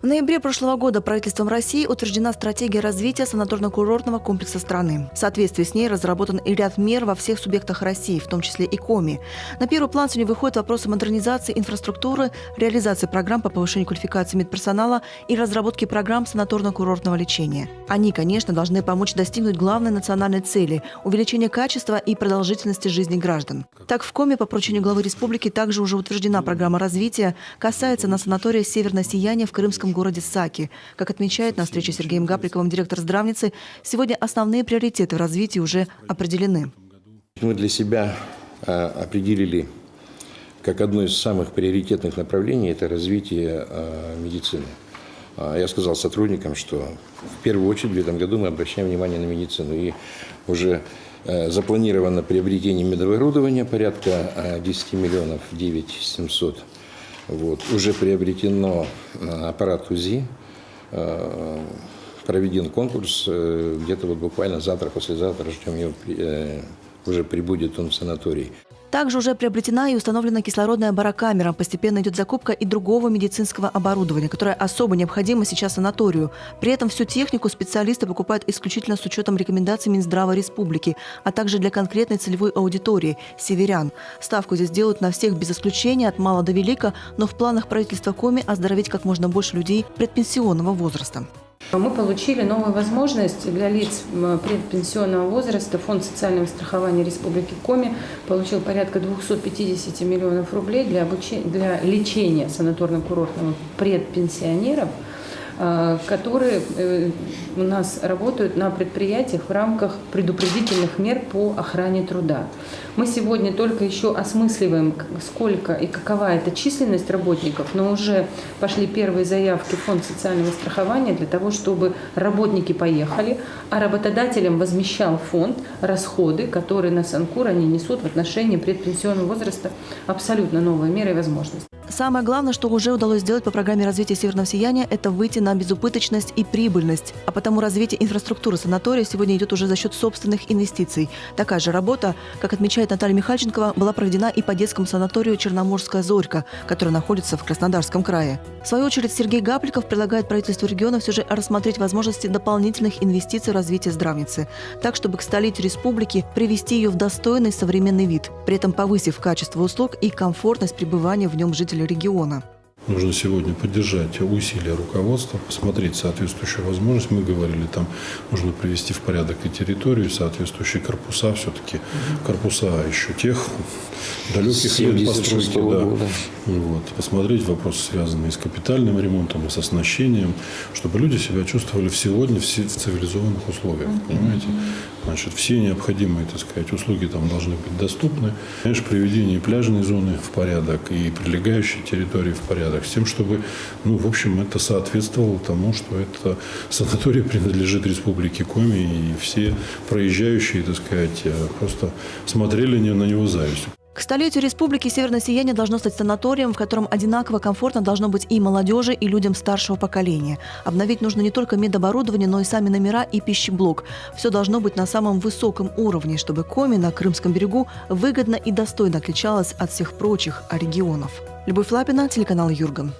В ноябре прошлого года правительством России утверждена стратегия развития санаторно-курортного комплекса страны. В соответствии с ней разработан и ряд мер во всех субъектах России, в том числе и Коми. На первый план сегодня выходят вопросы модернизации инфраструктуры, реализации программ по повышению квалификации медперсонала и разработки программ санаторно-курортного лечения. Они, конечно, должны помочь достигнуть главной национальной цели – увеличения качества и продолжительности жизни граждан. Так, в Коми по поручению главы республики также уже утверждена программа развития, касается на санатории «Северное сияние» в крымском городе Саки. Как отмечает на встрече с Сергеем Гаприковым директор здравницы, сегодня основные приоритеты в развитии уже определены. Мы для себя определили как одно из самых приоритетных направлений – это развитие медицины. Я сказал сотрудникам, что в первую очередь в этом году мы обращаем внимание на медицину. И уже запланировано приобретение медоборудования порядка 10 миллионов 9 700. Уже приобретено аппарат УЗИ, проведен конкурс, где-то буквально завтра, послезавтра ждем его, уже прибудет он в санаторий. Также уже приобретена и установлена кислородная барокамера. Постепенно идет закупка и другого медицинского оборудования, которое особо необходимо сейчас санаторию. При этом всю технику специалисты покупают исключительно с учетом рекомендаций Минздрава Республики, а также для конкретной целевой аудитории – северян. Ставку здесь делают на всех без исключения, от мала до велика, но в планах правительства Коми оздоровить как можно больше людей предпенсионного возраста. Мы получили новую возможность для лиц предпенсионного возраста. Фонд социального страхования Республики Коми получил порядка 250 миллионов рублей для лечения санаторно-курортного предпенсионеров, которые у нас работают на предприятиях в рамках предупредительных мер по охране труда. Мы сегодня только еще осмысливаем, сколько и какова эта численность работников, но уже пошли первые заявки в Фонд социального страхования для того, чтобы работники поехали, а работодателям возмещал фонд расходы, которые на Санкур они несут в отношении предпенсионного возраста. Абсолютно новая мера и возможность. Самое главное, что уже удалось сделать по программе развития «Северного сияния» – это выйти на безубыточность и прибыльность. А потому развитие инфраструктуры санатория сегодня идет уже за счет собственных инвестиций. Такая же работа, как отмечает Наталья Михальченкова, была проведена и по детскому санаторию «Черноморская зорька», который находится в Краснодарском крае. В свою очередь Сергей Гаприков предлагает правительству региона все же рассмотреть возможности дополнительных инвестиций в развитие здравницы, так, чтобы к столетию республики привести ее в достойный современный вид, при этом повысив качество услуг и комфортность пребывания в нем жителей региона. Нужно сегодня поддержать усилия руководства, посмотреть соответствующую возможность. Мы говорили, там нужно привести в порядок и территорию, соответствующие корпуса, все-таки корпуса еще тех далеких лет постройки. Да. Посмотреть вопросы, связанные с капитальным ремонтом и с оснащением, чтобы люди себя чувствовали сегодня в цивилизованных условиях. Понимаете? Значит, все необходимые, так сказать, услуги там должны быть доступны. Конечно, приведение пляжной зоны в порядок и прилегающей территории в порядок, с тем, чтобы, в общем, это соответствовало тому, что это санаторий принадлежит Республике Коми, и все проезжающие, так сказать, просто смотрели на него с завистью. К столетию республики «Северное сияние» должно стать санаторием, в котором одинаково комфортно должно быть и молодежи, и людям старшего поколения. Обновить нужно не только медоборудование, но и сами номера и пищеблок. Все должно быть на самом высоком уровне, чтобы Коми на Крымском берегу выгодно и достойно отличалась от всех прочих регионов. Любовь Лапина, телеканал «Юрган».